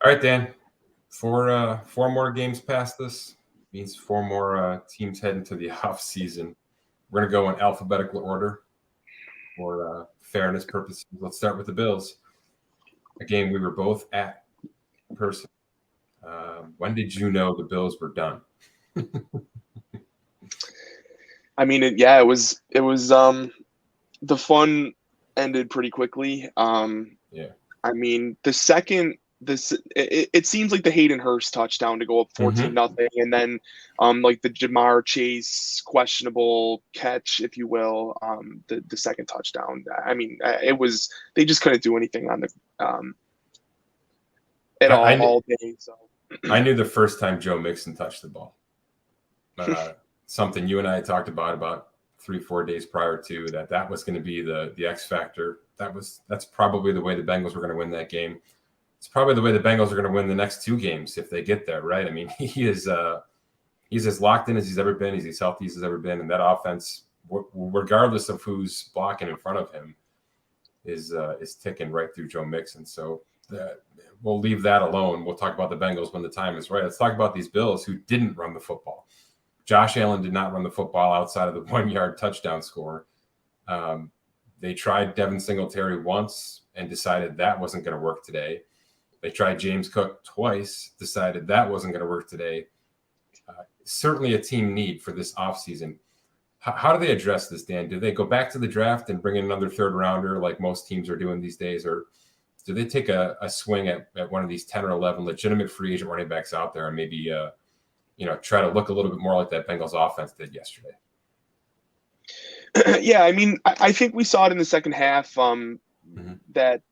All right, Dan. Four more games past this means four more teams head into the off season. We're gonna go in alphabetical order for fairness purposes. Let's start with the Bills. A game we were both at in person. When did you know the Bills were done? I mean, it was the fun ended pretty quickly. Yeah. I mean, it seems like the Hayden Hurst touchdown to go up 14-0, and then like the Jamar Chase questionable catch, if you will, the second touchdown. I mean, they just couldn't do anything on the all day. So I knew the first time Joe Mixon touched the ball. Something you and I talked about 3-4 days prior to that was going to be the X factor. That's probably the way the Bengals were going to win that game. It's probably the way the Bengals are going to win the next two games if they get there, right? I mean, he's as locked in as he's ever been. He's as healthy as he's ever been, and that offense, regardless of who's blocking in front of him, is ticking right through Joe Mixon. So we'll leave that alone. We'll talk about the Bengals when the time is right. Let's talk about these Bills who didn't run the football. Josh Allen did not run the football outside of the 1-yard touchdown score. They tried Devin Singletary once and decided that wasn't going to work today. They tried James Cook twice, decided that wasn't going to work today. Certainly a team need for this offseason. How do they address this, Dan? Do they go back to the draft and bring in another third rounder like most teams are doing these days? Or do they take a swing at one of these 10 or 11 legitimate free agent running backs out there and maybe try to look a little bit more like that Bengals offense did yesterday? Yeah, I mean, I think we saw it in the second half that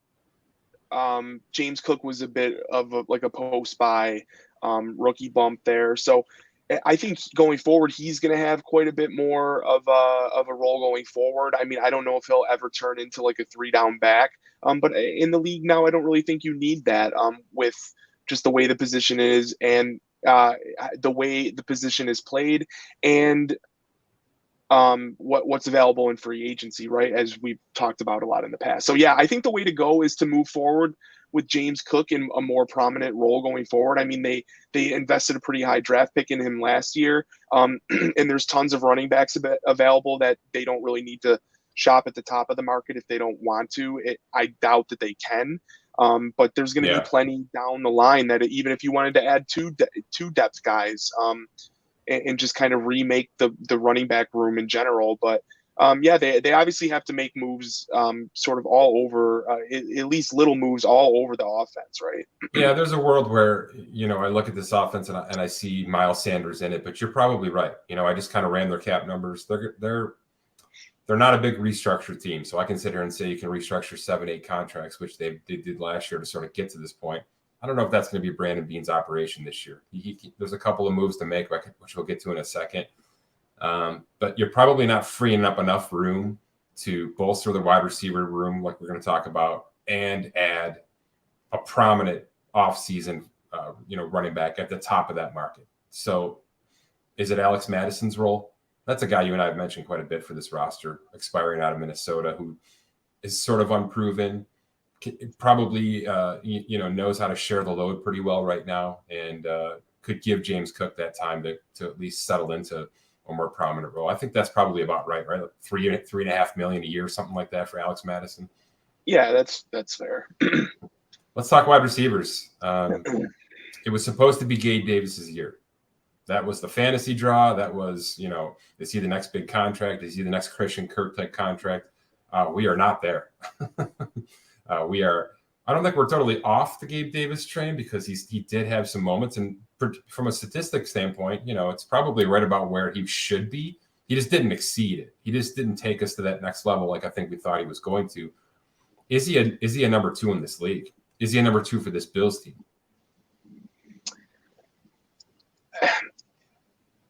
James Cook was a bit of a post-buy rookie bump there. So I think going forward, he's going to have quite a bit more of a role going forward. I mean, I don't know if he'll ever turn into like a 3-down back. But in the league now, I don't really think you need that with just the way the position is and the way the position is played and what's available in free agency, right? As we've talked about a lot in the past. So yeah, I think the way to go is to move forward with James Cook in a more prominent role going forward. I mean, they invested a pretty high draft pick in him last year. And there's tons of running backs available that they don't really need to shop at the top of the market if they don't want to. I doubt that they can. But there's going to be plenty down the line that even if you wanted to add two depth guys, and just kind of remake the running back room in general. But they obviously have to make moves sort of all over, at least little moves all over the offense, right? Yeah, there's a world where, I look at this offense and I see Miles Sanders in it, but you're probably right. I just kind of ran their cap numbers. They're not a big restructure team. So I can sit here and say you can restructure 7-8 contracts, which they did last year to sort of get to this point. I don't know if that's going to be Brandon Beane's operation this year. There's a couple of moves to make, which we'll get to in a second. But you're probably not freeing up enough room to bolster the wide receiver room like we're going to talk about and add a prominent offseason, running back at the top of that market. So is it Alex Madison's role? That's a guy you and I have mentioned quite a bit for this roster, expiring out of Minnesota, who is sort of unproven. Probably, knows how to share the load pretty well right now and could give James Cook that time to at least settle into a more prominent role. I think that's probably about right? Like $3.5 million a year, something like that for Alex Madison. Yeah, that's fair. Let's talk wide receivers. It was supposed to be Gabe Davis's year. That was the fantasy draw. That was, is he the next big contract? Is he the next Christian Kirk type contract? We are not there. I don't think we're totally off the Gabe Davis train because he did have some moments. And from a statistic standpoint, it's probably right about where he should be. He just didn't exceed it. He just didn't take us to that next level like I think we thought he was going to. Is he a number 2 in this league? Is he a number 2 for this Bills team?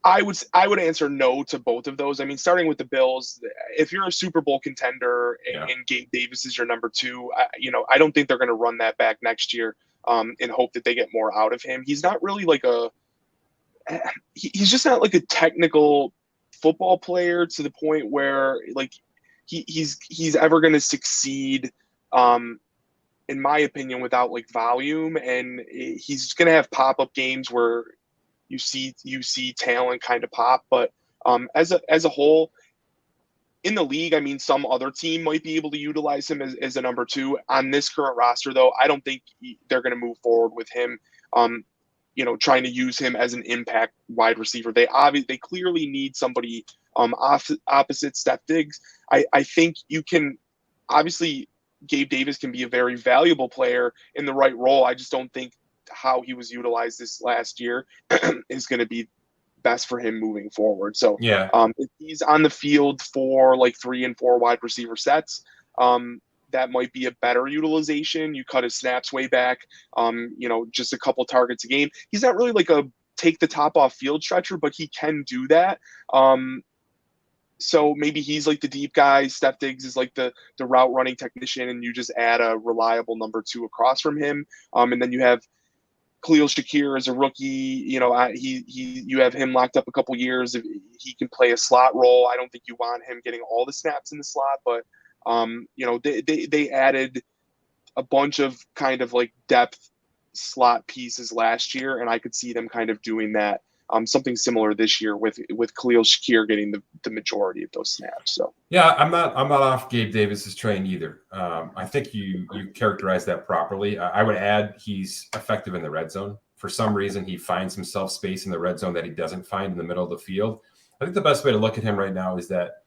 I would answer no to both of those. I mean, starting with the Bills, if you're a Super Bowl contender and Gabe Davis is your number 2, I don't think they're going to run that back next year and hope that they get more out of him. He's not really he's just not like a technical football player to the point where like he's ever going to succeed in my opinion, without like volume, and he's going to have pop-up games where you see talent kind of pop, but as a whole in the league, I mean, some other team might be able to utilize him as a number 2 on this current roster, though. I don't think they're going to move forward with him. Trying to use him as an impact wide receiver. They clearly need somebody opposite Steph Diggs. I think you can obviously Gabe Davis can be a very valuable player in the right role. I just don't think how he was utilized this last year is going to be best for him moving forward. So Yeah. If he's on the field for like 3 and 4 wide receiver sets, that might be a better utilization. You cut his snaps way back, just a couple targets a game. He's not really like a take the top off field stretcher, but he can do that. So maybe he's like the deep guy. Steph Diggs is like the route running technician, and you just add a reliable number 2 across from him. And then you have Khalil Shakir as a rookie. You have him locked up a couple years. If he can play a slot role, I don't think you want him getting all the snaps in the slot, but they added a bunch of kind of like depth slot pieces last year, and I could see them kind of doing that. Something similar this year with Khalil Shakir getting the majority of those snaps. So yeah, I'm not off Gabe Davis's train either. I think you characterized that properly. I would add he's effective in the red zone. For some reason, he finds himself space in the red zone that he doesn't find in the middle of the field. I think the best way to look at him right now is that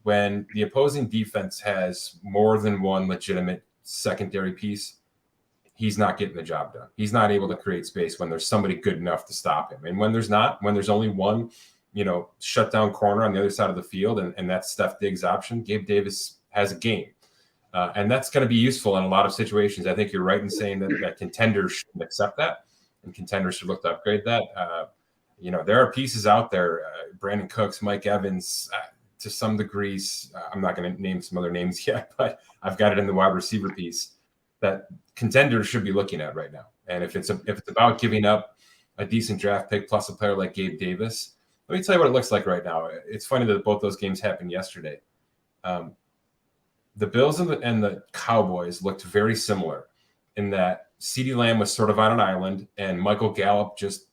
when the opposing defense has more than one legitimate secondary piece, he's not getting the job done. He's not able to create space when there's somebody good enough to stop him. And when there's only one, shutdown corner on the other side of the field, and that's Steph Diggs' option, Gabe Davis has a game. And that's going to be useful in a lot of situations. I think you're right in saying that contenders should accept that, and contenders should look to upgrade that. There are pieces out there, Brandon Cooks, Mike Evans, to some degrees. I'm not going to name some other names yet, but I've got it in the wide receiver piece that contenders should be looking at right now. And if it's about giving up a decent draft pick plus a player like Gabe Davis, let me tell you what it looks like right now. It's funny that both those games happened yesterday. The Bills and the Cowboys looked very similar in that CeeDee Lamb was sort of on an island, and Michael Gallup just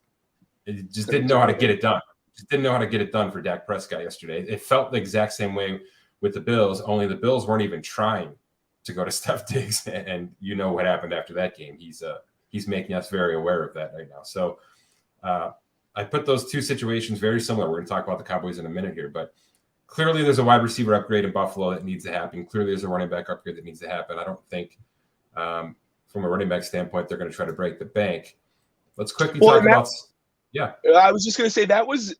didn't know how to get it done. Just didn't know how to get it done for Dak Prescott yesterday. It felt the exact same way with the Bills, only the Bills weren't even trying to go to Steph Diggs, and you know what happened after that game. He's making us very aware of that right now. So I put those two situations very similar. We're going to talk about the Cowboys in a minute here, but clearly there's a wide receiver upgrade in Buffalo that needs to happen. Clearly there's a running back upgrade that needs to happen. I don't think from a running back standpoint they're going to try to break the bank. Let's quickly talk about – yeah. I was just going to say that was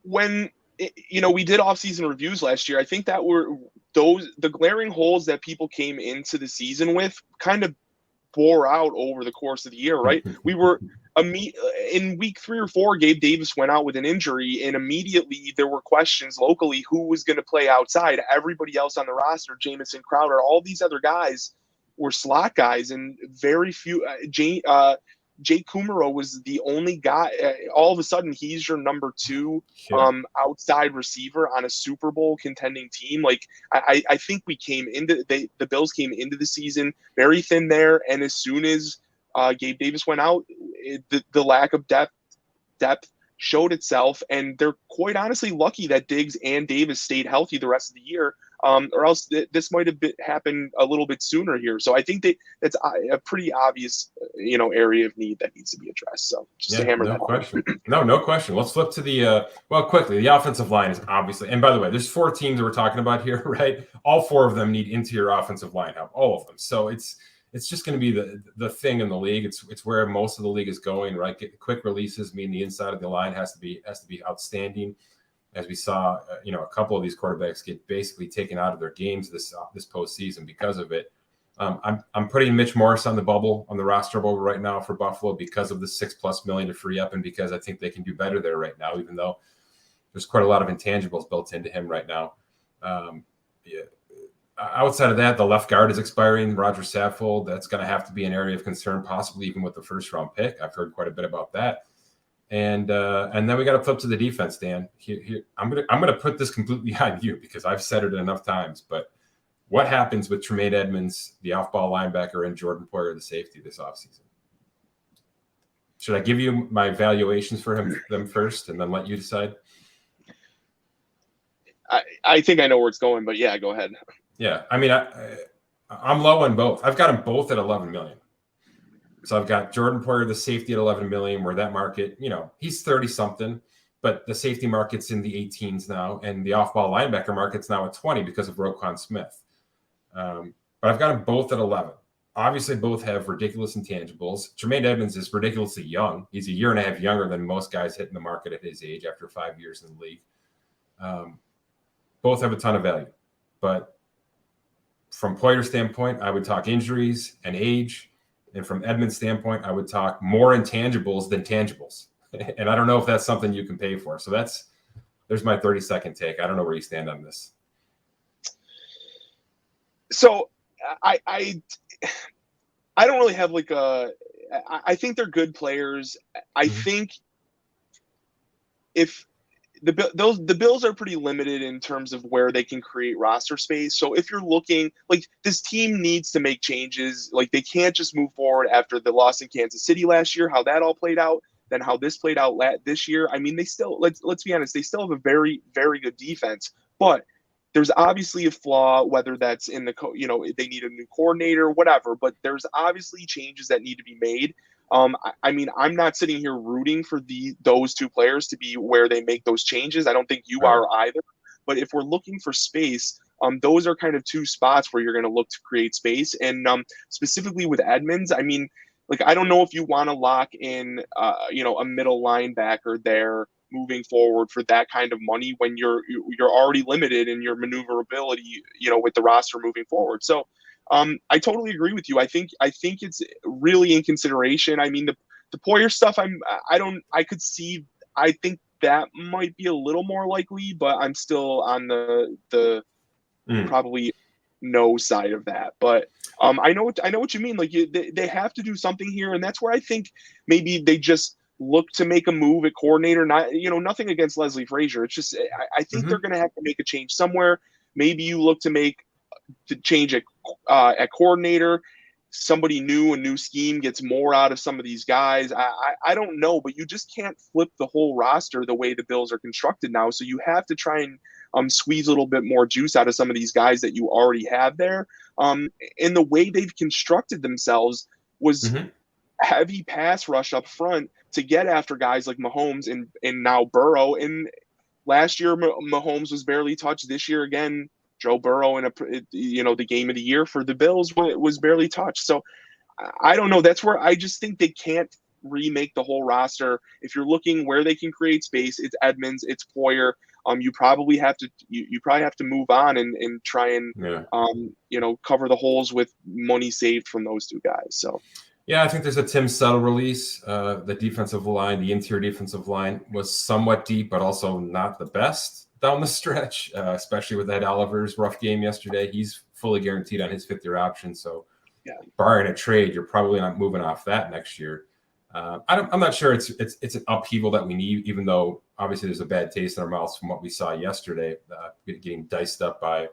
when we did off-season reviews last year. I think that were the glaring holes that people came into the season with kind of bore out over the course of the year, right? We were in week 3 or 4, Gabe Davis went out with an injury, and immediately there were questions locally who was going to play outside. Everybody else on the roster, Jamison Crowder, all these other guys were slot guys, and very few. Jake Kumaro was the only guy. All of a sudden, he's your number 2 outside receiver on a Super Bowl contending team. Like I think we came into the Bills came into the season very thin there, and as soon as Gabe Davis went out, the lack of depth showed itself, and they're quite honestly lucky that Diggs and Davis stayed healthy the rest of the year. Or else this might have happened a little bit sooner here. So I think that's a pretty obvious, area of need that needs to be addressed. So just to hammer that question. No question. Let's flip to the quickly. The offensive line is obviously, and by the way, there's 4 teams that we're talking about here, right? All 4 of them need interior offensive line help, all of them. So it's just going to be the thing in the league. It's where most of the league is going, right? Quick releases mean the inside of the line has to be outstanding. As we saw, a couple of these quarterbacks get basically taken out of their games this postseason because of it. I'm putting Mitch Morris on the roster bubble right now for Buffalo because of the $6+ million to free up, and because I think they can do better there right now, even though there's quite a lot of intangibles built into him right now. Outside of that, the left guard is expiring. Roger Saffold, that's going to have to be an area of concern, possibly even with the first-round pick. I've heard quite a bit about that. And then we got to flip to the defense, Dan. Here, I'm gonna put this completely on you because I've said it enough times. But what happens with Tremaine Edmonds, the off-ball linebacker, and Jordan Poyer, the safety, this offseason? Should I give you my valuations for them first and then let you decide? I think I know where it's going, but yeah, go ahead. Yeah, I mean, I'm low on both. I've got them both at 11 million. So I've got Jordan Poyer, the safety, at 11 million, where that market, he's 30 something, but the safety market's in the 18s now, and the off-ball linebacker market's now at 20 because of Roquan Smith. But I've got them both at 11. Obviously, both have ridiculous intangibles. Tremaine Edmonds is ridiculously young. He's a year and a half younger than most guys hitting the market at his age after 5 years in the league. Both have a ton of value. But from Poyer's standpoint, I would talk injuries and age. And from Edmonds' standpoint, I would talk more intangibles than tangibles. And I don't know if that's something you can pay for. So there's my 30-second take. I don't know where you stand on this. So I don't really have I think they're good players. I think if the Bills are pretty limited in terms of where they can create roster space. So if you're looking, this team needs to make changes. They can't just move forward after the loss in Kansas City last year, how that all played out, then how this played out this year. I mean, they still, let's be honest, they still have a very, very good defense, but there's obviously a flaw, whether that's in they need a new coordinator, whatever, but there's obviously changes that need to be made. I mean, I'm not sitting here rooting for those two players to be where they make those changes. I don't think you are either. But if we're looking for space, those are kind of two spots where you're going to look to create space. And specifically with Edmonds, I mean, I don't know if you want to lock in, a middle linebacker there moving forward for that kind of money when you're already limited in your maneuverability, with the roster moving forward. So I totally agree with you. I think it's really in consideration. I mean, the Poyer stuff, I think that might be a little more likely, but I'm still on the probably no side of that. But I know what you mean. They have to do something here, and that's where I think maybe they just look to make a move at coordinator. Not nothing against Leslie Frazier. It's just I think they're going to have to make a change somewhere. Maybe you look to change at coordinator. Somebody new, a new scheme gets more out of some of these guys. I don't know, but you just can't flip the whole roster the way the Bills are constructed now. So you have to try and squeeze a little bit more juice out of some of these guys that you already have there. And the way they've constructed themselves was heavy pass rush up front to get after guys like Mahomes and now Burrow. And last year, Mahomes was barely touched. This year, again, Joe Burrow in the game of the year for the Bills was barely touched. So I don't know. That's where I just think they can't remake the whole roster. If you're looking where they can create space, it's Edmonds, it's Poyer. You probably have to move on and try and cover the holes with money saved from those two guys. So. Yeah, I think there's a Tim Settle release. The defensive line, the interior defensive line was somewhat deep, but also not the best down the stretch, especially with Ed Oliver's rough game yesterday. He's fully guaranteed on his fifth-year option. So barring a trade, you're probably not moving off that next year. I'm not sure it's an upheaval that we need, even though obviously there's a bad taste in our mouths from what we saw yesterday, getting diced up by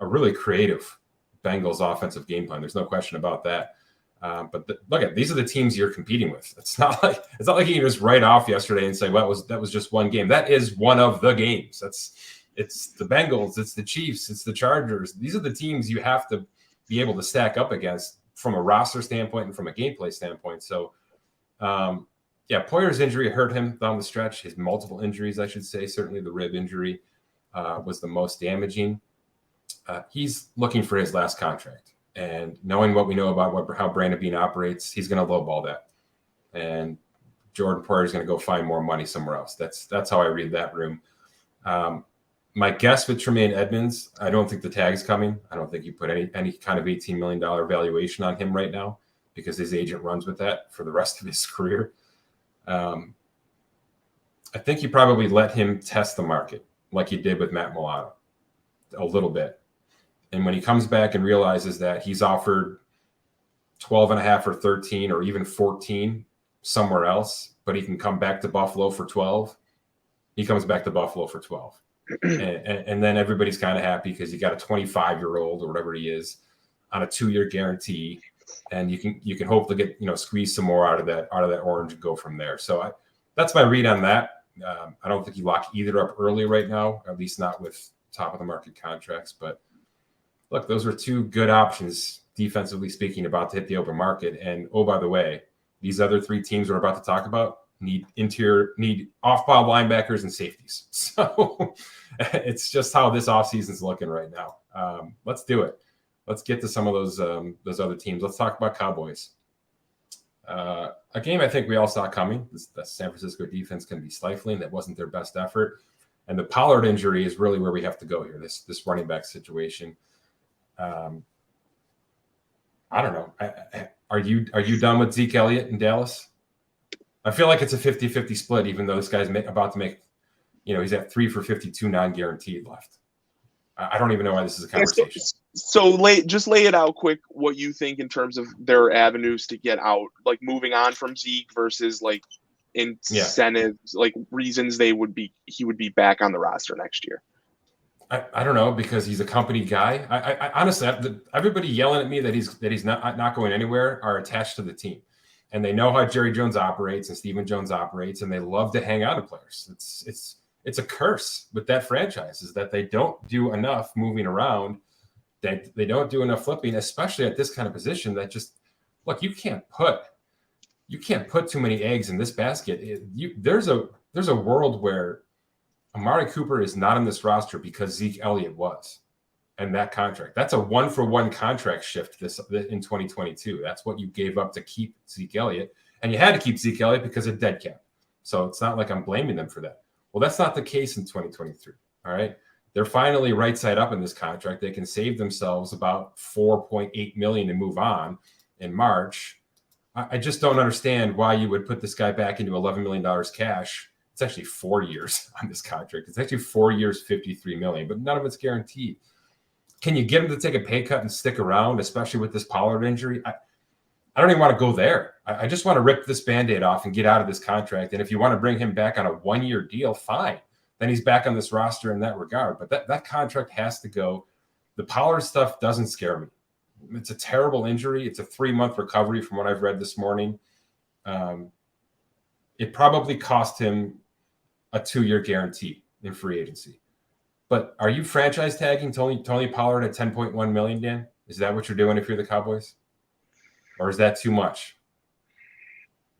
a really creative Bengals offensive game plan. There's no question about that. But look at these are the teams you're competing with. It's not like you can just write off yesterday and say, well, that was just one game. That is one of the games. It's the Bengals, it's the Chiefs, it's the Chargers. These are the teams you have to be able to stack up against from a roster standpoint and from a gameplay standpoint. So, Poyer's injury hurt him down the stretch. His multiple injuries, I should say, certainly the rib injury was the most damaging. He's looking for his last contract. And knowing what we know about how Brandon Beane operates, he's going to lowball that. And Jordan Poyer is going to go find more money somewhere else. That's how I read that room. My guess with Tremaine Edmonds, I don't think the tag's coming. I don't think you put any kind of $18 million valuation on him right now because his agent runs with that for the rest of his career. I think you probably let him test the market like you did with Matt Milano a little bit. And when he comes back and realizes that he's offered 12.5 or 13 or even 14 somewhere else, but he can come back to Buffalo for 12, he comes back to Buffalo for 12. and then everybody's kind of happy because you got a 25-year-old or whatever he is on a 2-year guarantee, and you can hopefully get squeeze some more out of that orange and go from there. So that's my read on that. I don't think you lock either up early right now, at least not with top of the market contracts. But look, those are two good options defensively speaking, about to hit the open market. And oh, by the way, these other three teams we're about to talk about need off-ball linebackers and safeties. So it's just how this offseason is looking right now. Let's do it. Let's get to some of those other teams. Let's talk about Cowboys. A game I think we all saw coming. The San Francisco defense can be stifling. That wasn't their best effort. And the Pollard injury is really where we have to go here, this running back situation. I don't know. Are you done with Zeke Elliott in Dallas? I feel like it's a 50-50 split, even though this guy's about to make, he's at 3 for 52 non-guaranteed left. I don't even know why this is a conversation. Just lay it out quick what you think in terms of their avenues to get out, like moving on from Zeke versus like incentives, like reasons he would be back on the roster next year. I don't know, because he's a company guy. I honestly, everybody yelling at me that he's not going anywhere are attached to the team, and they know how Jerry Jones operates and Stephen Jones operates, and they love to hang on to players. It's a curse with that franchise, is that they don't do enough moving around, that they don't do enough flipping, especially at this kind of position. That just look, you can't put too many eggs in this basket. There's a world where Amari Cooper is not on this roster because Zeke Elliott was, and that contract. That's a 1-for-1 contract shift in 2022. That's what you gave up to keep Zeke Elliott, and you had to keep Zeke Elliott because of dead cap. So it's not like I'm blaming them for that. Well, that's not the case in 2023. All right, they're finally right side up in this contract. They can save themselves about $4.8 million to move on in March. I just don't understand why you would put this guy back into $11 million cash. It's actually 4 years on this contract. It's actually 4 years, $53 million, but none of it's guaranteed. Can you get him to take a pay cut and stick around, especially with this Pollard injury? I don't even want to go there. I just want to rip this Band-Aid off and get out of this contract. And if you want to bring him back on a 1-year deal, fine. Then he's back on this roster in that regard. But that contract has to go. The Pollard stuff doesn't scare me. It's a terrible injury. It's a 3-month recovery from what I've read this morning. It probably cost him a 2-year guarantee in free agency. But are you franchise tagging Tony Pollard at $10.1 million, Dan? Is that what you're doing if you're the Cowboys? Or is that too much?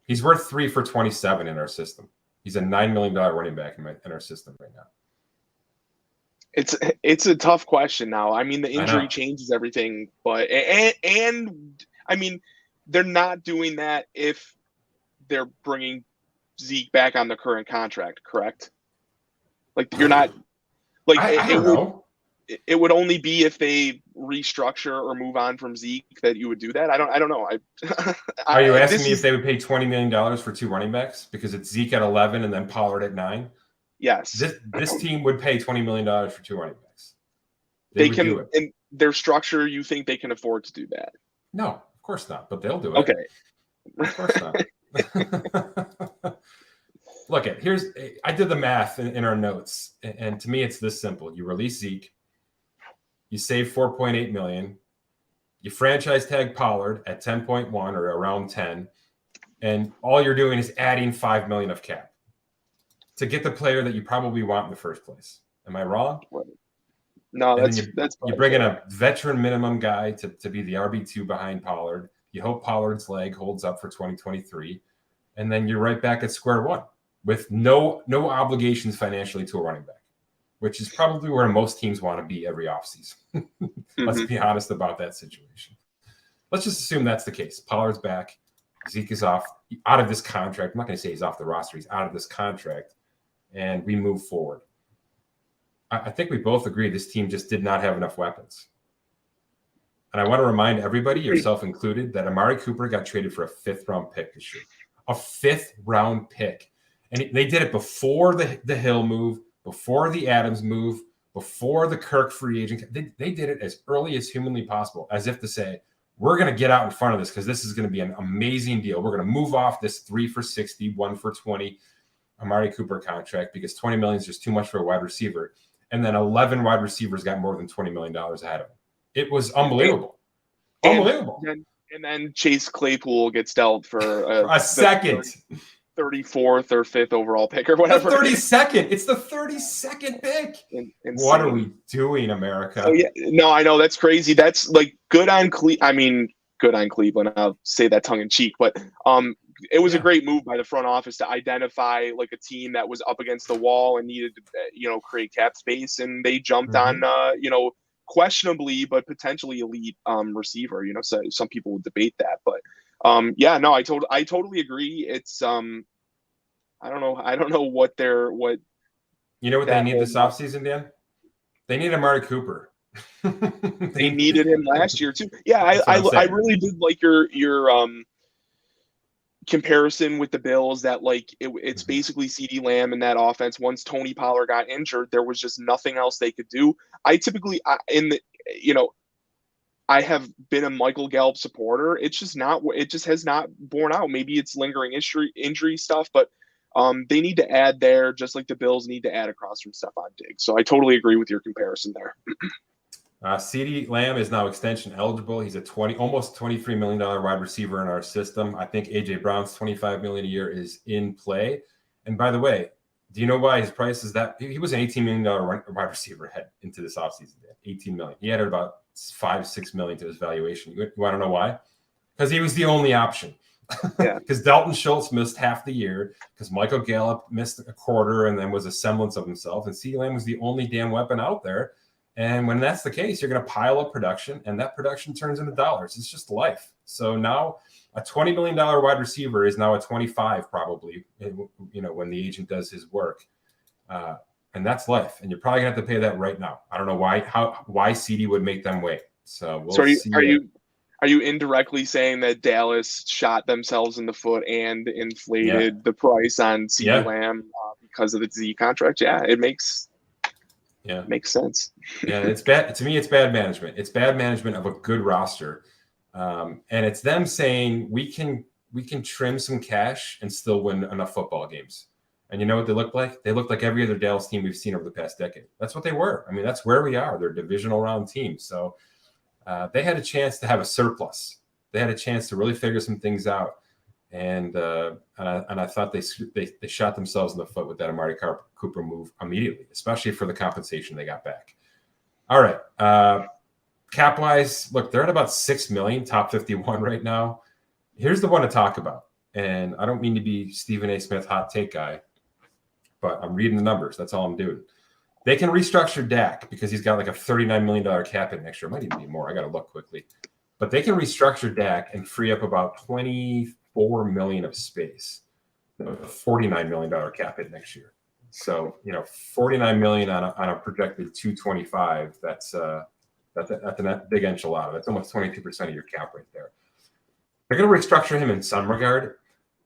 He's worth 3 for 27 in our system. He's a $9 million running back in our system right now. It's a tough question now. I mean, the injury changes everything, but and I mean, they're not doing that if they're bringing Zeke back on the current contract, correct? Like you're not like I don't know. It would only be if they restructure or move on from Zeke that you would do that. I don't know. Are you asking me if they would pay $20 million for 2 running backs because it's Zeke at 11 and then Pollard at 9? Yes. This team would pay $20 million for 2 running backs. They can do it. In their structure, you think they can afford to do that? No, of course not. But they'll do it. Okay. Of course not. Look, I did the math in our notes, and to me, it's this simple. You release Zeke, you save $4.8 million, you franchise tag Pollard at 10.1 or around 10, and all you're doing is adding $5 million of cap to get the player that you probably want in the first place. Am I wrong? No, that's you bring in a veteran minimum guy to be the RB2 behind Pollard. You hope Pollard's leg holds up for 2023, and then you're right back at square one with no obligations financially to a running back, which is probably where most teams want to be every offseason. Let's be honest about that situation. Let's just assume that's the case. Pollard's back. Zeke is out of this contract. I'm not going to say he's off the roster. He's out of this contract, and we move forward. I think we both agree this team just did not have enough weapons. And I want to remind everybody, yourself included, that Amari Cooper got traded for a 5th-round pick this year. A 5th-round pick. And they did it before the Hill move, before the Adams move, before the Kirk free agent. They did it as early as humanly possible, as if to say, we're going to get out in front of this because this is going to be an amazing deal. We're going to move off this 3 for 60, 1 for 20 Amari Cooper contract because $20 million is just too much for a wide receiver. and then 11 wide receivers got more than $20 million ahead of him. It was unbelievable. Unbelievable. And then Chase Claypool gets dealt for a second. 34th or 5th overall pick or whatever. The 32nd. It's the 32nd pick. What are we doing, America? Oh, yeah. No, I know. That's crazy. That's like good on Cleveland. I'll say that tongue in cheek, but it was a great move by the front office to identify like a team that was up against the wall and needed to, create cap space. And they jumped on, questionably, but potentially elite receiver. So some people would debate that, but I totally agree. It's I don't know what you know what they need this offseason, Dan? They need Amari Cooper. They needed him last year too. Yeah, I really did like your comparison with the Bills that like it's basically CeeDee Lamb in that offense. Once Tony Pollard got injured, there was just nothing else they could do. I have been a Michael Gallup supporter. It just has not borne out. Maybe it's lingering injury stuff, but they need to add there, just like the Bills need to add across from Stephon Diggs. So I totally agree with your comparison there. CeeDee Lamb is now extension eligible. He's a almost $23 million wide receiver in our system. I think AJ Brown's $25 million a year is in play. And by the way, do you know why his price is that? He was an $18 million wide receiver head into this offseason. $18 million. He added about $5-6 million to his valuation. You want to know why? Because he was the only option. Yeah. Because Dalton Schultz missed half the year. Because Michael Gallup missed a quarter and then was a semblance of himself. And CeeDee Lamb was the only damn weapon out there. And when that's the case, you're going to pile up production, and that production turns into dollars. It's just life. So now a $20 million wide receiver is now a 25 probably, when the agent does his work. And that's life. And you're probably going to have to pay that right now. I don't know why CeeDee would make them wait. So are you indirectly saying that Dallas shot themselves in the foot and inflated the price on CeeDee Lamb because of the Z contract? Yeah, it makes sense. Yeah, it's bad. To me, it's bad management. It's bad management of a good roster. And it's them saying we can trim some cash and still win enough football games. And you know what they look like? They look like every other Dallas team we've seen over the past decade. That's what they were. I mean, that's where we are. They're a divisional round team. So they had a chance to have a surplus. They had a chance to really figure some things out. And I thought they shot themselves in the foot with that Amari Cooper move immediately, especially for the compensation they got back. All right. Cap wise, look, they're at about $6 million, top 51 right now. Here's the one to talk about. And I don't mean to be Stephen A. Smith hot take guy, but I'm reading the numbers. That's all I'm doing. They can restructure Dak because he's got like a $39 million cap hit next year. It might even be more. I got to look quickly. But they can restructure Dak and free up about $24 million of space. A $49 million cap hit next year. So, $49 million on a projected $225. That's a big enchilada. That's almost 22% of your cap right there. They're going to restructure him in some regard,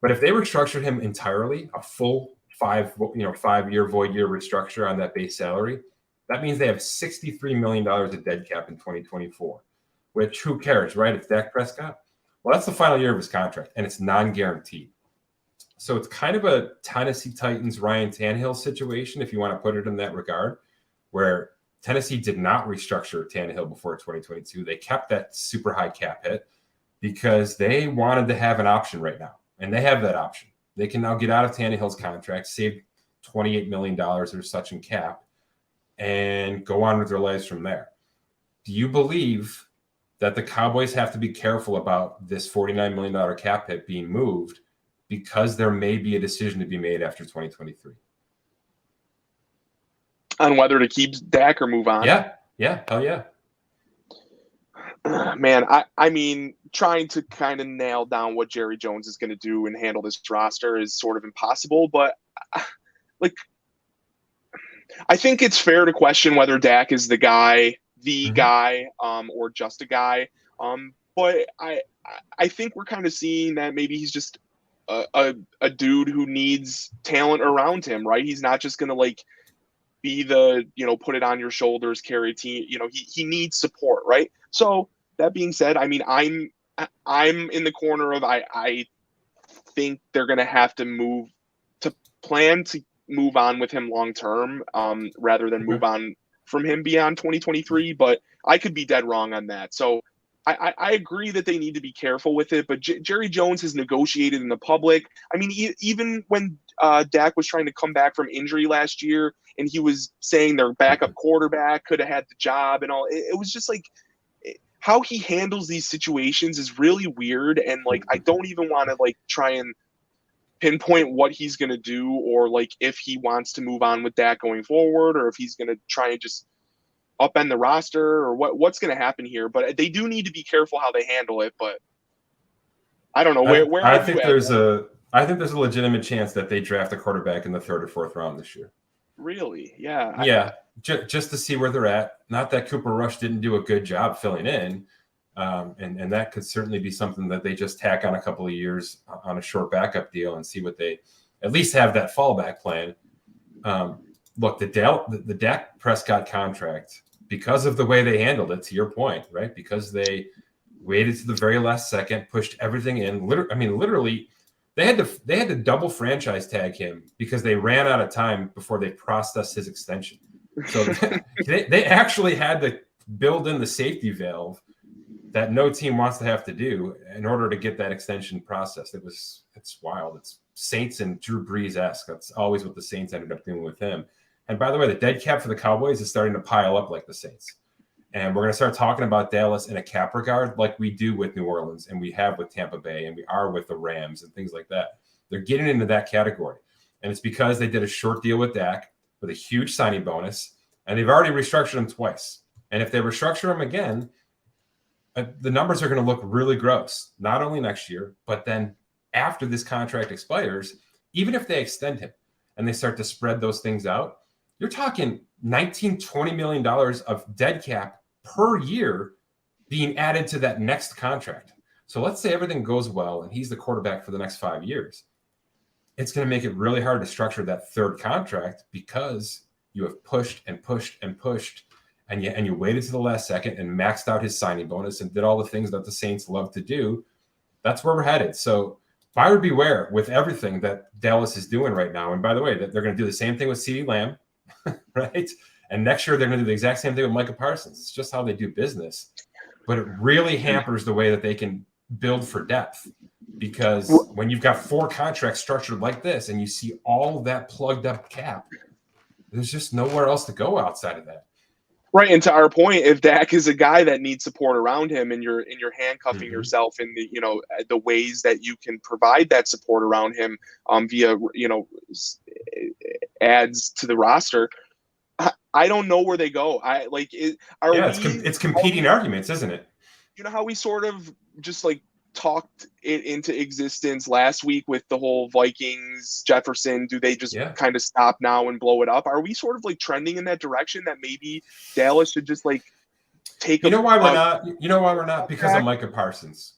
but if they restructured him entirely, a full 5-year void year restructure on that base salary, that means they have $63 million of dead cap in 2024. Which who cares, right? It's Dak Prescott. Well, that's the final year of his contract, and it's non-guaranteed. So it's kind of a Tennessee Titans Ryan Tannehill situation, if you want to put it in that regard, where Tennessee did not restructure Tannehill before 2022. They kept that super high cap hit because they wanted to have an option right now, and they have that option. They can now get out of Tannehill's contract, save $28 million or such in cap, and go on with their lives from there. Do you believe that the Cowboys have to be careful about this $49 million cap hit being moved because there may be a decision to be made after 2023? On whether to keep Dak or move on? Yeah, hell yeah. Man, I mean, trying to kind of nail down what Jerry Jones is going to do and handle this roster is sort of impossible, but I think it's fair to question whether Dak is the guy, or just a guy. But I think we're kind of seeing that maybe he's just a dude who needs talent around him, right? He's not just going to be the, put it on your shoulders, carry a team. He needs support, right? So that being said, I mean, I'm in the corner of I think they're going to have to move to plan to move on with him long term, rather than move on from him beyond 2023. But I could be dead wrong on that. So I agree that they need to be careful with it. But Jerry Jones has negotiated in the public. I mean, even when Dak was trying to come back from injury last year, and he was saying their backup quarterback could have had the job and all, it was just like, how he handles these situations is really weird. And like, I don't even want to like try and pinpoint what he's going to do, or like if he wants to move on with Dak going forward, or if he's going to try and just upend the roster, or what's going to happen here. But they do need to be careful how they handle it. But I don't know where I think there's a legitimate chance that they draft a quarterback in the 3rd or 4th round this year. Really? Yeah. Yeah. Just to see where they're at. Not that Cooper Rush didn't do a good job filling in. And that could certainly be something that they just tack on a couple of years on a short backup deal and see what they at least have that fallback plan. Look, the Dak Prescott contract, because of the way they handled it, to your point, right? Because they waited to the very last second, pushed everything in. Literally, they had to double franchise tag him because they ran out of time before they processed his extension. So they actually had to build in the safety valve that no team wants to have to do in order to get that extension processed. It's wild. It's Saints and Drew Brees-esque. That's always what the Saints ended up doing with him. And by the way, the dead cap for the Cowboys is starting to pile up like the Saints. And we're going to start talking about Dallas in a cap regard like we do with New Orleans, and we have with Tampa Bay, and we are with the Rams and things like that. They're getting into that category. And it's because they did a short deal with Dak with a huge signing bonus, and they've already restructured him twice. And if they restructure him again, the numbers are going to look really gross, not only next year, but then after this contract expires, even if they extend him and they start to spread those things out, you're talking $19, $20 million of dead cap per year being added to that next contract. So let's say everything goes well and he's the quarterback for the next 5 years. It's going to make it really hard to structure that third contract because you have pushed and pushed and pushed, and you waited to the last second and maxed out his signing bonus and did all the things that the Saints love to do. That's where we're headed. So buyer beware with everything that Dallas is doing right now. And by the way, that they're going to do the same thing with CeeDee Lamb, right? And next year they're going to do the exact same thing with Micah Parsons. It's just how they do business. But it really hampers the way that they can build for depth, because when you've got 4 contracts structured like this and you see all that plugged up cap, there's just nowhere else to go outside of that. Right, and to our point, if Dak is a guy that needs support around him, and you're handcuffing yourself in the ways that you can provide that support around him via adds to the roster, I don't know where they go. It's competing arguments, isn't it? You know how we sort of just like talked it into existence last week with the whole Vikings, Jefferson, do they just kind of stop now and blow it up? Are we sort of like trending in that direction that maybe Dallas should just like take why we're not? Because of Micah Parsons.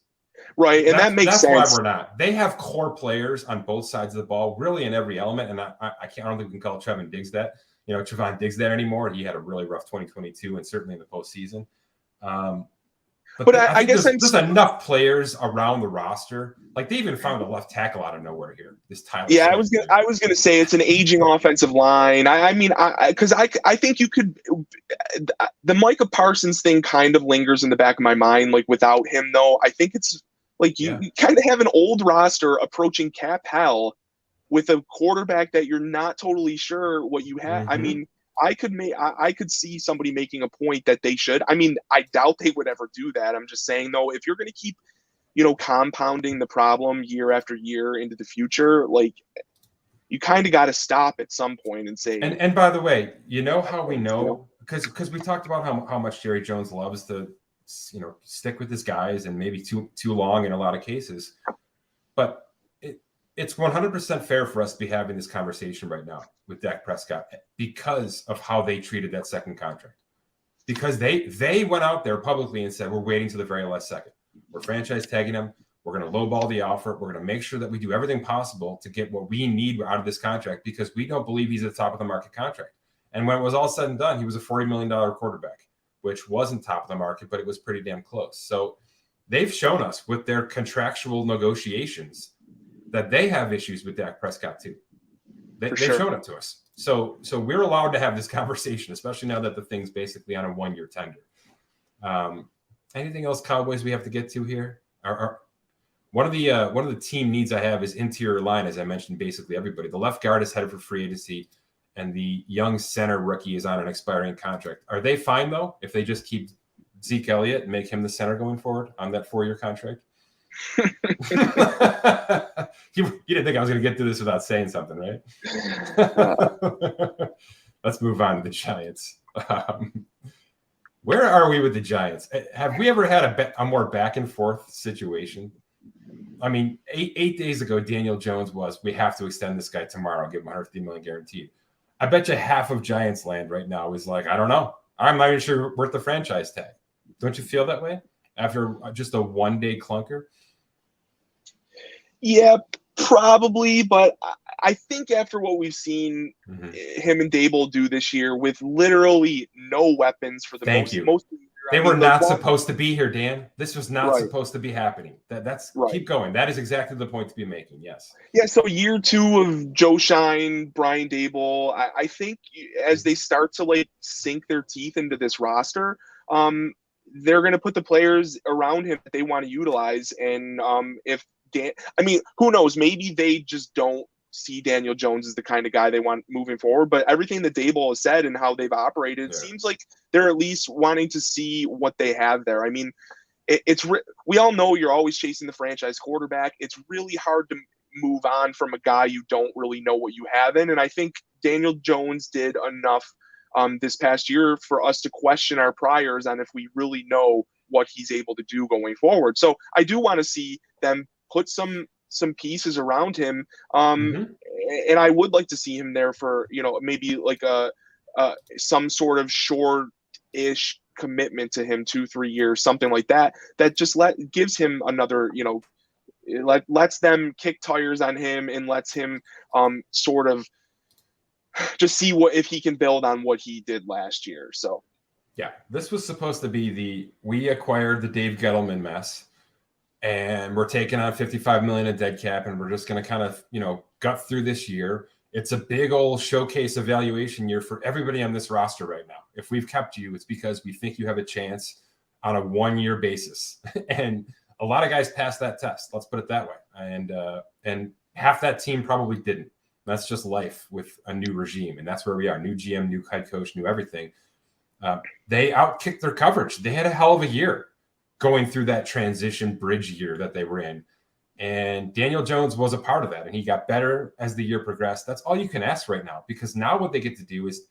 Right, and that makes sense. That's why we're not. They have core players on both sides of the ball, really in every element, and I don't think we can call Trevon Diggs that anymore. He had a really rough 2022 and certainly in the postseason. But I guess there's enough players around the roster. Like they even found a left tackle out of nowhere here. This Tyler. Yeah, I was gonna say it's an aging offensive line. I think you could. The Micah Parsons thing kind of lingers in the back of my mind. Like without him, though, I think it's like you kind of have an old roster approaching cap hell with a quarterback that you're not totally sure what you have. I mean, I could see somebody making a point that they should. I mean, I doubt they would ever do that. I'm just saying, though, if you're going to keep, compounding the problem year after year into the future, like you kind of got to stop at some point and say. And by the way, how we know, because we talked about how much Jerry Jones loves to, stick with his guys and maybe too long in a lot of cases, but it's 100% fair for us to be having this conversation right now with Dak Prescott because of how they treated that second contract. Because they went out there publicly and said, we're waiting to the very last second. We're franchise tagging him. We're going to lowball the offer. We're going to make sure that we do everything possible to get what we need out of this contract because we don't believe he's at the top of the market contract. And when it was all said and done, he was a $40 million quarterback, which wasn't top of the market, but it was pretty damn close. So they've shown us with their contractual negotiations that they have issues with Dak Prescott too. They sure. showed it to us. So we're allowed to have this conversation, especially now that the thing's basically on a 1-year tender. Anything else, Cowboys, we have to get to here? One of the team needs I have is interior line, as I mentioned, basically everybody. The left guard is headed for free agency, and the young center rookie is on an expiring contract. Are they fine, though, if they just keep Zeke Elliott and make him the center going forward on that 4-year contract? You didn't think I was going to get through this without saying something, right? Let's move on to the Giants. Where are we with the Giants? Have we ever had a more back and forth situation? I mean, eight days ago, Daniel Jones was, we have to extend this guy tomorrow, give him $150 million guaranteed. I bet you half of Giants land right now is like, I don't know. I'm not even sure worth the franchise tag. Don't you feel that way after just a 1-day clunker? Yeah, probably. But I think after what we've seen him and Dable do this year with literally no weapons for the most of the year. They were not supposed to be here, Dan. This was not supposed to be happening. That's keep going. That is exactly the point to be making. Yes. Yeah. So year 2 of Joe Shine, Brian Dable, I think as they start to like sink their teeth into this roster, they're going to put the players around him that they want to utilize. And who knows? Maybe they just don't see Daniel Jones as the kind of guy they want moving forward. But everything that Dable has said and how they've operated, it seems like they're at least wanting to see what they have there. I mean, we all know you're always chasing the franchise quarterback. It's really hard to move on from a guy you don't really know what you have in. And I think Daniel Jones did enough this past year for us to question our priors on if we really know what he's able to do going forward. So I do want to see them put some pieces around him. And I would like to see him there for, maybe like some sort of short-ish commitment to him, 2-3 years, something like that, that just gives him another, lets them kick tires on him and lets him sort of just see if he can build on what he did last year. So yeah, this was supposed to be we acquired the Dave Gettleman mess, and we're taking on $55 million in dead cap, and we're just going to kind of, gut through this year. It's a big old showcase evaluation year for everybody on this roster right now. If we've kept you, it's because we think you have a chance on a 1-year basis. And a lot of guys passed that test. Let's put it that way. And half that team probably didn't. That's just life with a new regime. And that's where we are. New GM, new head coach, new everything. They outkicked their coverage. They had a hell of a year going through that transition bridge year that they were in. And Daniel Jones was a part of that, and he got better as the year progressed. That's all you can ask right now, because now what they get to do is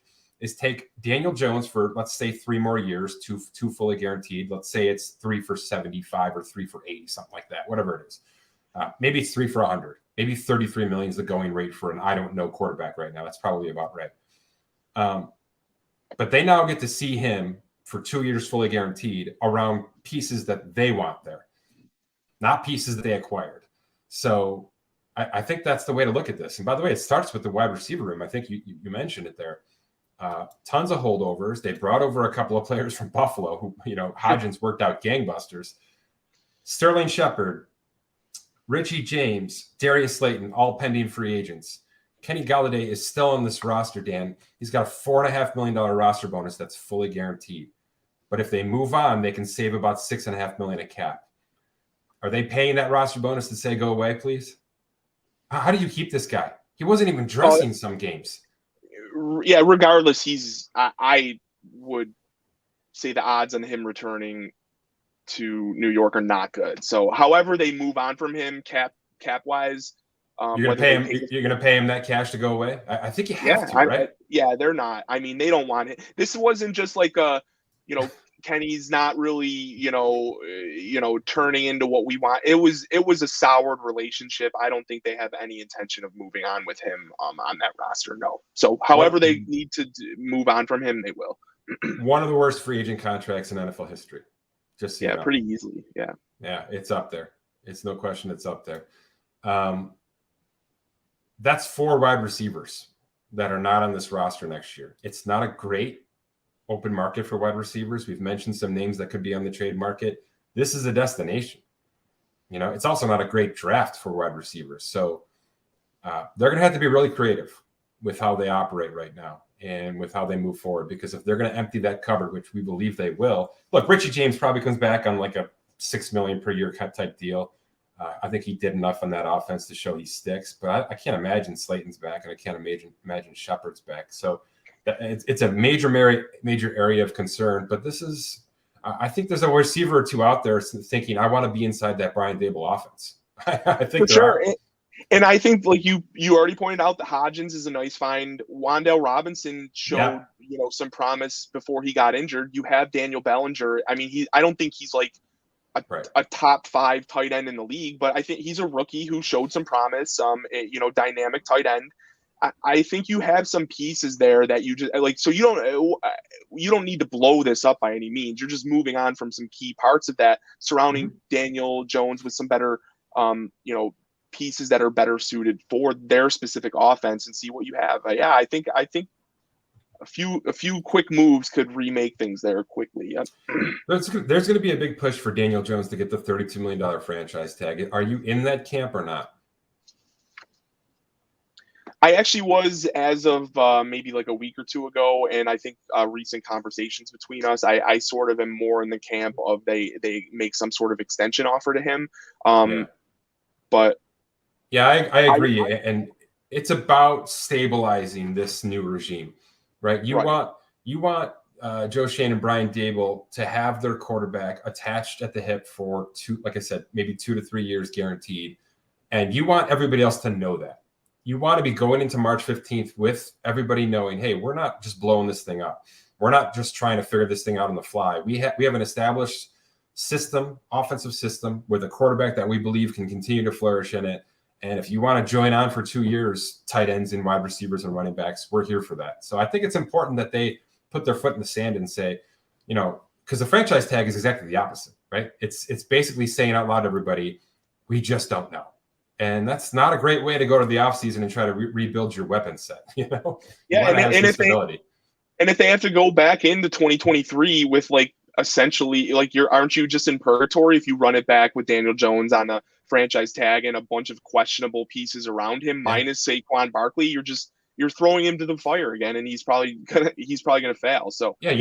take Daniel Jones for, let's say, 3 more years, two fully guaranteed. Let's say it's 3 for 75 or 3 for 80, something like that, whatever it is. Maybe it's 3 for 100. Maybe 33 million is the going rate for an I don't know quarterback right now. That's probably about right. But they now get to see him for 2 years fully guaranteed around pieces that they want there, not pieces that they acquired. So I think that's the way to look at this. And by the way, it starts with the wide receiver room. I think you mentioned it there. Tons of holdovers. They brought over a couple of players from Buffalo who, Hodgins worked out gangbusters. Sterling Shepard, Richie James, Darius Slayton, all pending free agents. Kenny Galladay is still on this roster, Dan. He's got a $4.5 million roster bonus that's fully guaranteed. But if they move on, they can save about $6.5 million a cap. Are they paying that roster bonus to say, go away, please? How do you keep this guy? He wasn't even dressing some games. Yeah, regardless, I would say the odds on him returning to New York are not good. So however they move on from him cap wise, you're gonna pay him that cash to go away. I think you have to, right? They're not. I mean, they don't want it. This wasn't just like Kenny's not really, turning into what we want. It was a soured relationship. I don't think they have any intention of moving on with him on that roster. No. So however they need to move on from him, they will. One of the worst free agent contracts in NFL history. Just so pretty easily. Yeah, it's up there. It's no question it's up there. That's 4 wide receivers that are not on this roster next year. It's not a great open market for wide receivers. We've mentioned some names that could be on the trade market. This is a destination. It's also not a great draft for wide receivers. So they're going to have to be really creative. with how they operate right now and with how they move forward. Because if they're going to empty that cupboard, which we believe they will, look, Richie James probably comes back on like a $6 million per year type deal. I think he did enough on that offense to show he sticks, but I can't imagine Slayton's back, and I can't imagine Shepard's back. So it's a major area of concern. But this is, I think there's a receiver or two out there thinking, I want to be inside that Brian Daboll offense. I think for sure. And I think, like you already pointed out, that Hodgins is a nice find. Wan'Dale Robinson showed some promise before he got injured. You have Daniel Bellinger. I mean, I don't think he's like a top 5 tight end in the league, but I think he's a rookie who showed some promise. Dynamic tight end. I think you have some pieces there that you just like. So you don't need to blow this up by any means. You're just moving on from some key parts of that surrounding Daniel Jones with some better, pieces that are better suited for their specific offense, and see what you have. I think a few quick moves could remake things there quickly. Yeah. There's going to be a big push for Daniel Jones to get the $32 million franchise tag. Are you in that camp or not? I actually was, as of maybe like a week or two ago, and I think recent conversations between us, I sort of am more in the camp of they make some sort of extension offer to him. But yeah, I agree. And it's about stabilizing this new regime, right? You want Joe Schoen and Brian Daboll to have their quarterback attached at the hip for maybe 2 to 3 years guaranteed. And you want everybody else to know that. You want to be going into March 15th with everybody knowing, hey, we're not just blowing this thing up. We're not just trying to figure this thing out on the fly. We have an established system, offensive system, with a quarterback that we believe can continue to flourish in it. And if you want to join on for 2 years, tight ends and wide receivers and running backs, we're here for that. So I think it's important that they put their foot in the sand and say, because the franchise tag is exactly the opposite, right? It's basically saying out loud to everybody, we just don't know. And that's not a great way to go to the offseason and try to rebuild your weapon set, Yeah, and if they have to go back into 2023 with essentially aren't you just in purgatory if you run it back with Daniel Jones on a franchise tag and a bunch of questionable pieces around him minus Saquon Barkley? You're throwing him to the fire again, and he's probably gonna fail. So you're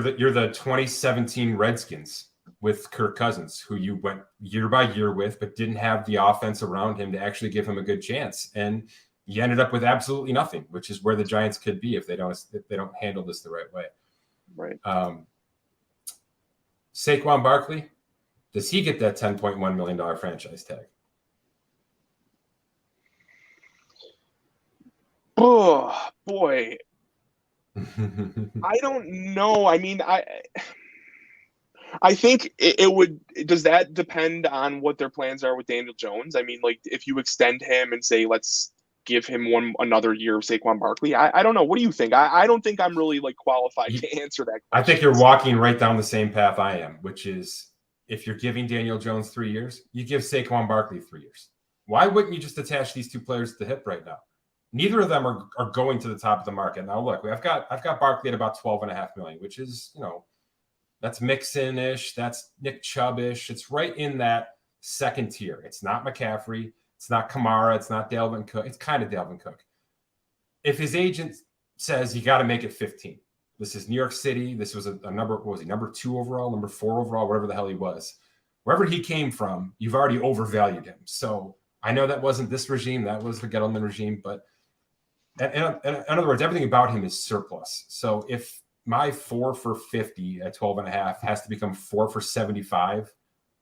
the 2017 Redskins with Kirk Cousins, who you went year by year with, but didn't have the offense around him to actually give him a good chance. And you ended up with absolutely nothing, which is where the Giants could be if they don't handle this the right way. Right. Saquon Barkley, does he get that $10.1 million franchise tag? Oh, boy. I don't know. I mean, I think it would. Does that depend on what their plans are with Daniel Jones? I mean, if you extend him and say, let's give him another year of Saquon Barkley, I don't know. What do you think? I don't think I'm really qualified to answer that question. I think you're walking right down the same path I am, which is if you're giving Daniel Jones 3 years, you give Saquon Barkley 3 years. Why wouldn't you just attach these two players to the hip right now? Neither of them are going to the top of the market. Now, look, I've got Barkley at about $12.5 million, which is, that's Mixon-ish, that's Nick Chubb-ish. It's right in that second tier. It's not McCaffrey. It's not Kamara. It's not Dalvin Cook. It's kind of Dalvin Cook. If his agent says you got to make it 15, this is New York City. This was a number. What was he? Number 2 overall, number 4 overall, whatever the hell he was. Wherever he came from, you've already overvalued him. So I know that wasn't this regime. That was the Gettleman regime. But in other words, everything about him is surplus. So if my 4 for 50 at 12.5 has to become 4 for 75,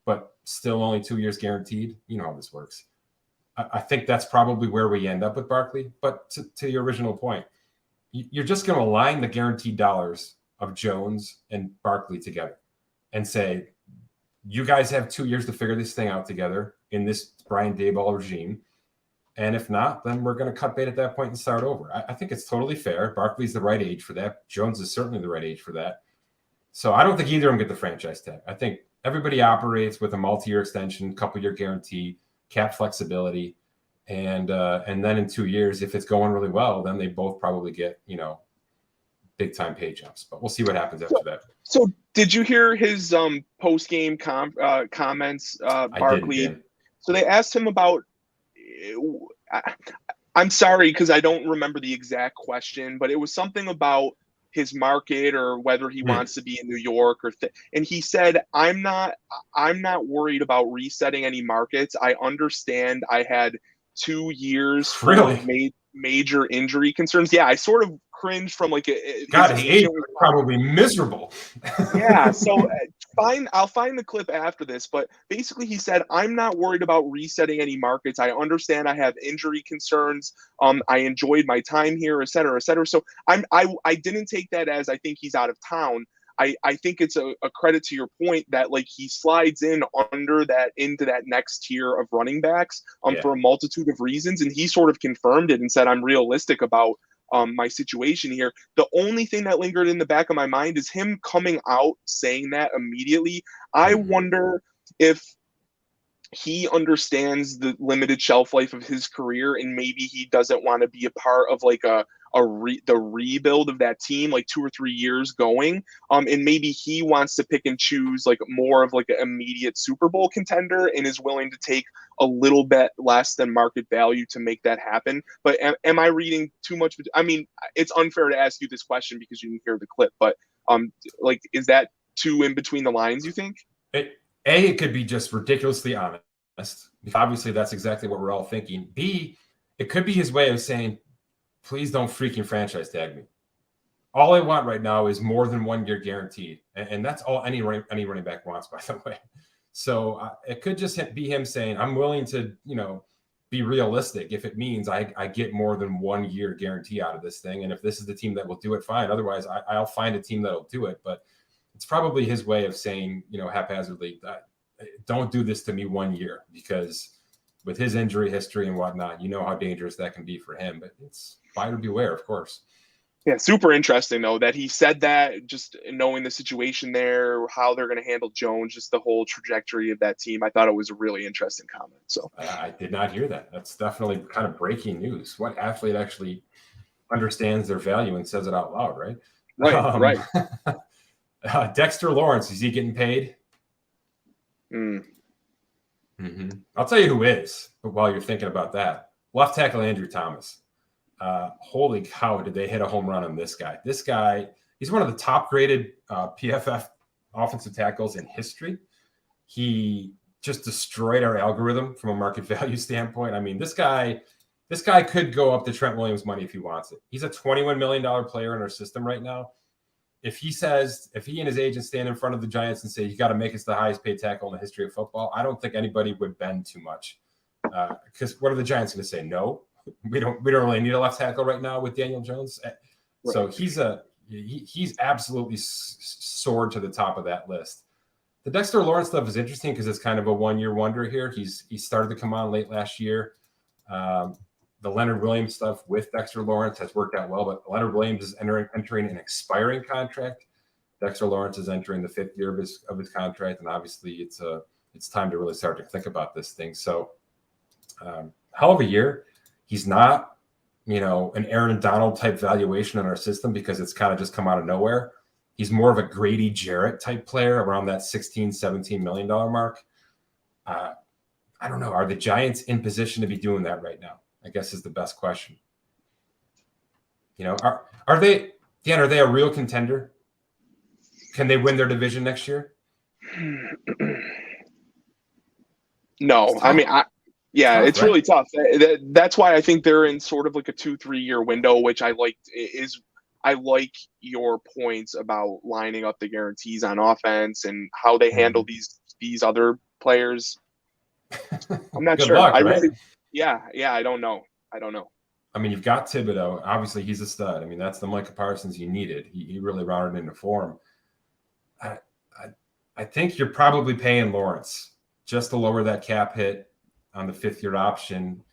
but still only 2 years guaranteed, you know how this works. I think that's probably where we end up with Barkley. But to your original point, you're just going to align the guaranteed dollars of Jones and Barkley together and say, you guys have 2 years to figure this thing out together in this Brian Daboll regime. And if not, then we're going to cut bait at that point and start over. I think it's totally fair. Barkley's the right age for that. Jones is certainly the right age for that. So I don't think either of them get the franchise tag. I think everybody operates with a multi-year extension, couple-year guarantee, cap flexibility. And then in 2 years, if it's going really well, then they both probably get, big-time pay jumps. But we'll see what happens after that. So did you hear his post-game comments, Barkley? So they asked him about I'm sorry because I don't remember the exact question, but it was something about his market or whether he Hmm. wants to be in New York and he said, I'm not worried about resetting any markets. I understand I had 2 years for Really? major injury concerns. Yeah, I sort of cringed from like his God, the age agent was was probably miserable. yeah, so fine. I'll find the clip after this, but basically he said, "I'm not worried about resetting any markets. I understand I have injury concerns. I enjoyed my time here, et cetera, et cetera." So I didn't take that as I think he's out of town. I think it's a credit to your point that like he slides in under that into that next tier of running backs Yeah. for a multitude of reasons, and he sort of confirmed it and said, "I'm realistic about my situation here." The only thing that lingered in the back of my mind is him coming out saying that immediately. I Mhm. wonder if he understands the limited shelf life of his career and maybe he doesn't want to be a part of like the rebuild of that team like 2 or 3 years going and maybe he wants to pick and choose like more of like an immediate Super Bowl contender and is willing to take a little bit less than market value to make that happen. But am I reading too much? I mean, it's unfair to ask you this question because you didn't hear the clip, but like is that too in between the lines, you think? It could be just ridiculously honest. Obviously, that's exactly what we're all thinking. B, it could be his way of saying, please don't freaking franchise tag me. All I want right now is more than 1 year guaranteed. And that's all any running back wants, by the way. So it could just be him saying, I'm willing to, be realistic if it means I get more than 1 year guarantee out of this thing. And if this is the team that will do it, fine. Otherwise, I'll find a team that'll do it. But it's probably his way of saying, haphazardly, don't do this to me 1 year, because with his injury history and whatnot, you know how dangerous that can be for him. But it's buyer beware, of course. Yeah, super interesting though that he said that, just knowing the situation there, how they're going to handle Jones, just the whole trajectory of that team. I thought it was a really interesting comment. So I did not hear that. That's definitely kind of breaking news. What athlete actually understands their value and says it out loud, right? right. Dexter Lawrence, is he getting paid? Mm. I'll tell you who is, while you're thinking about that. Left tackle Andrew Thomas. Holy cow, did they hit a home run on this guy? This guy, he's one of the top graded PFF offensive tackles in history. He just destroyed our algorithm from a market value standpoint. I mean, this guy could go up to Trent Williams money if he wants it. He's a $21 million player in our system right now. If he and his agent stand in front of the Giants and say, you got to make us the highest paid tackle in the history of football, I don't think anybody would bend too much. Because what are the Giants going to say? No, we don't really need a left tackle right now with Daniel Jones. Right. So he's absolutely soared to the top of that list. The Dexter Lawrence stuff is interesting because it's kind of a 1 year wonder here. He started to come on late last year. The Leonard Williams stuff with Dexter Lawrence has worked out well, but Leonard Williams is entering an expiring contract. Dexter Lawrence is entering the 5th year of his contract, and obviously it's time to really start to think about this thing. So, hell of a year. He's not, an Aaron Donald type valuation in our system because it's kind of just come out of nowhere. He's more of a Grady Jarrett type player around that $16, $17 million mark. I don't know. Are the Giants in position to be doing that right now? I guess is the best question. Are they, Dan, are they a real contender? Can they win their division next year? No, I mean, it's right? really tough. That's why I think they're in sort of like a 2-3 year window, which I like your points about lining up the guarantees on offense and how they handle these other players. I'm not Good sure. luck, right? I don't know. I mean, you've got Thibodeau. Obviously, he's a stud. I mean, that's the Micah Parsons you needed. He really rounded into form. I think you're probably paying Lawrence just to lower that cap hit on the 5th year option,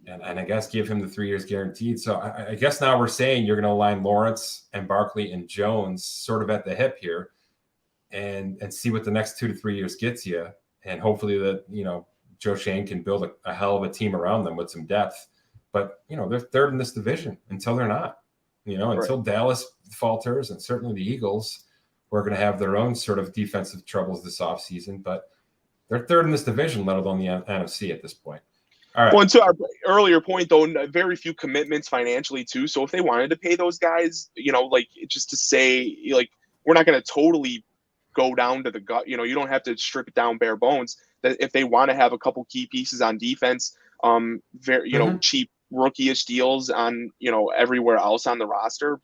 and I guess give him the 3 years guaranteed. So I guess now we're saying you're going to align Lawrence and Barkley and Jones sort of at the hip here, and see what the next 2 to 3 years gets you, and hopefully that Joe Shane can build a hell of a team around them with some depth. But they're third in this division until they're not. Until Dallas falters, and certainly the Eagles, who are going to have their own sort of defensive troubles this offseason. But they're third in this division, let alone the NFC at this point. All right. Well, and to our earlier point, though, very few commitments financially too. So if they wanted to pay those guys, like just to say, like we're not going to totally go down to the gut. You don't have to strip it down bare bones. That if they want to have a couple key pieces on defense, very cheap rookie-ish deals on everywhere else on the roster,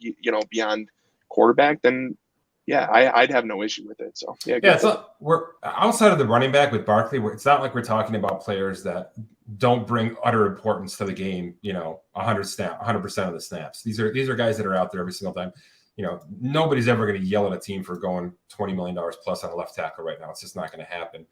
beyond quarterback, then yeah, I'd have no issue with it. So yeah, it's not, we're outside of the running back with Barkley. It's not like we're talking about players that don't bring utter importance to the game. 100% of the snaps. These are guys that are out there every single time. Nobody's ever going to yell at a team for going $20 million plus on a left tackle right now. It's just not going to happen.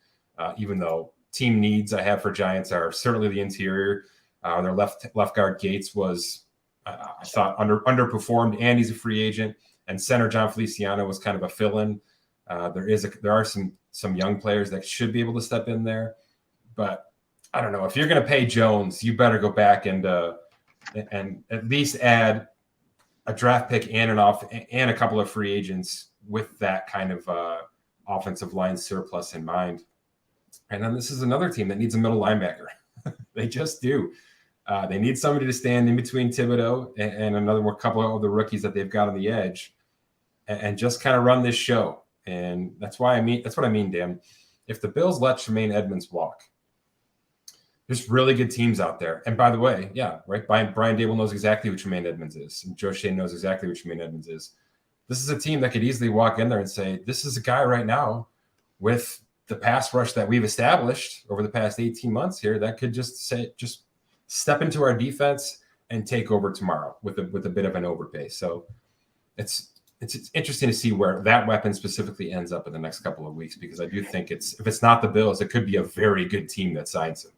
Even though team needs I have for Giants are certainly the interior. Their left guard Gates was, I thought, underperformed, and he's a free agent. And center John Feliciano was kind of a fill-in. There are some young players that should be able to step in there, but I don't know. If you're going to pay Jones, you better go back and at least add a draft pick and a couple of free agents with that kind of offensive line surplus in mind. And then this is another team that needs a middle linebacker. They just do. They need somebody to stand in between Thibodeau and a couple of the rookies that they've got on the edge, and just kind of run this show. And that's what I mean, Dan. If the Bills let Tremaine Edmonds walk, there's really good teams out there. And by the way, yeah, right. Brian Dable knows exactly who Tremaine Edmonds is, and Joe Shane knows exactly who Tremaine Edmonds is. This is a team that could easily walk in there and say, this is a guy right now with the pass rush that we've established over the past 18 months here that could just step into our defense and take over tomorrow with a bit of an overpay. So it's interesting to see where that weapon specifically ends up in the next couple of weeks, because I do think if it's not the Bills, it could be a very good team that signs him.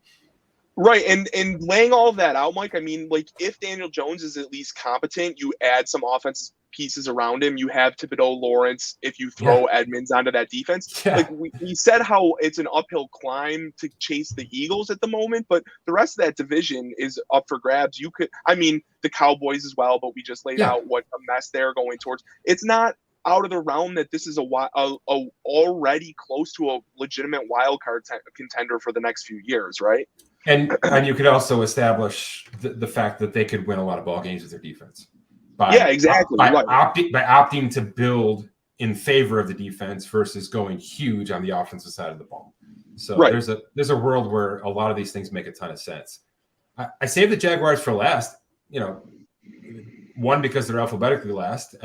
Right, and laying all of that out, Mike, I mean, like, if Daniel Jones is at least competent, you add some offensive pieces around him. You have Thibodeau, Lawrence, if you throw Edmonds onto that defense. Yeah. Like, we said how it's an uphill climb to chase the Eagles at the moment, but the rest of that division is up for grabs. The Cowboys as well, but we just laid out what a mess they're going towards. It's not out of the realm that this is a already close to a legitimate wild card contender for the next few years, right? And you could also establish the fact that they could win a lot of ball games with their defense. Exactly. By opting to build in favor of the defense versus going huge on the offensive side of the ball. So there's a world where a lot of these things make a ton of sense. I saved the Jaguars for last, one, because they're alphabetically last,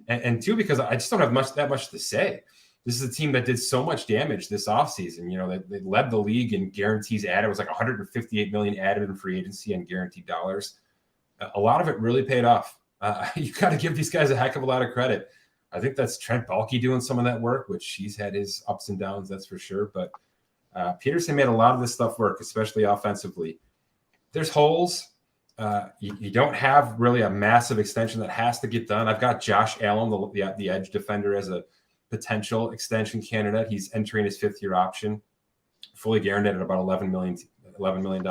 and two, because I just don't have that much to say. This is a team that did so much damage this offseason. They led the league in guarantees added. It was like $158 million added in free agency and guaranteed dollars. A lot of it really paid off. You got to give these guys a heck of a lot of credit. I think that's Trent Baalke doing some of that work, which he's had his ups and downs, that's for sure. But Peterson made a lot of this stuff work, especially offensively. There's holes. You don't have really a massive extension that has to get done. I've got Josh Allen, the edge defender, as a potential extension candidate. He's entering his fifth-year option, fully guaranteed at about $11 million.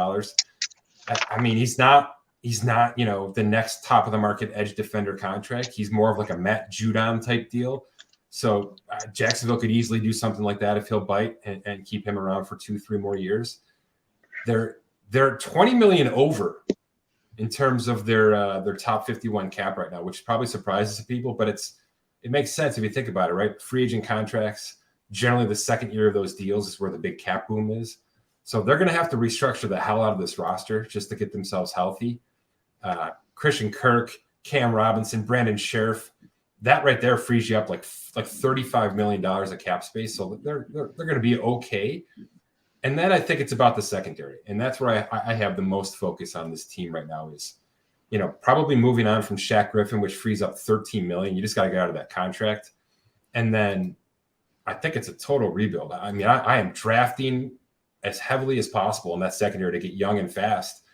I mean, he's not the next top of the market edge defender contract. He's more of like a Matt Judon type deal. So Jacksonville could easily do something like that if he'll bite and keep him around for 2-3 more years. They're $20 million over in terms of their top 51 cap right now, which probably surprises people, but it makes sense if you think about it, right? Free agent contracts, generally the second year of those deals is where the big cap boom is. So they're going to have to restructure the hell out of this roster just to get themselves healthy. Christian Kirk, Cam Robinson, Brandon Sheriff, that right there frees you up like $35 million of cap space. So they're going to be okay. And then I think it's about the secondary. And that's where I have the most focus on this team right now is, probably moving on from Shaq Griffin, which frees up $13 million. You just got to get out of that contract. And then I think it's a total rebuild. I mean, I am drafting as heavily as possible in that secondary to get young and fast,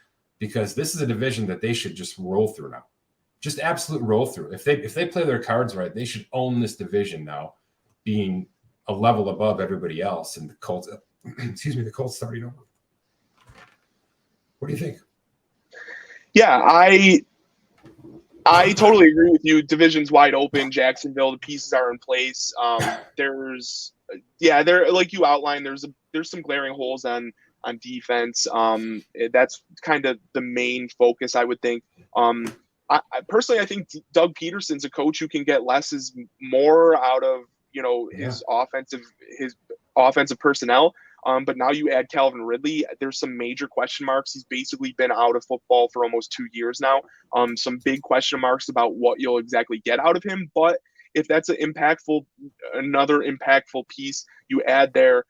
because this is a division that they should just roll through now. Just absolute roll through. If they play their cards right, they should own this division now, being a level above everybody else. And the Colts, the Colts starting over. What do you think? Yeah, I totally agree with you. Division's wide open. Jacksonville, the pieces are in place. There, like you outlined, there's some glaring holes on on defense. That's kind of the main focus, I would think. I personally, I think Doug Peterson's a coach who can get less is more out of his offensive personnel. But now you add Calvin Ridley. There's some major question marks. He's basically been out of football for almost 2 years now. Some big question marks about what you'll exactly get out of him. But if that's another impactful piece you add there,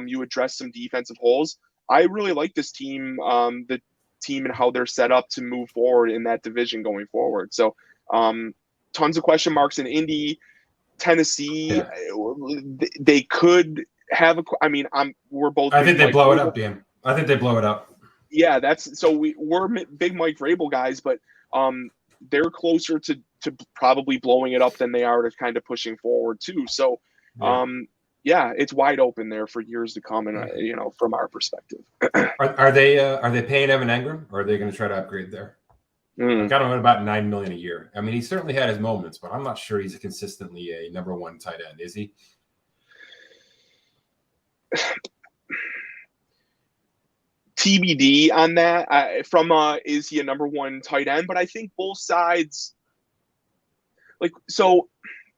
you address some defensive holes. I really like this team, the team and how they're set up to move forward in that division going forward. So tons of question marks in Indy. Tennessee, they could have we're both. I think they blow it up, Dan. I think they blow it up. Yeah, we're big Mike Vrabel guys, but they're closer to probably blowing it up than they are to kind of pushing forward too. So, it's wide open there for years to come, and from our perspective. Are they paying Evan Engram, or are they going to try to upgrade there? I got him at about $9 million a year. I mean, he certainly had his moments, but I'm not sure he's consistently a number one tight end, is he? TBD on that. Is he a number one tight end? But I think both sides.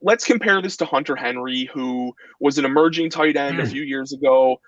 Let's compare this to Hunter Henry, who was an emerging tight end a few years ago.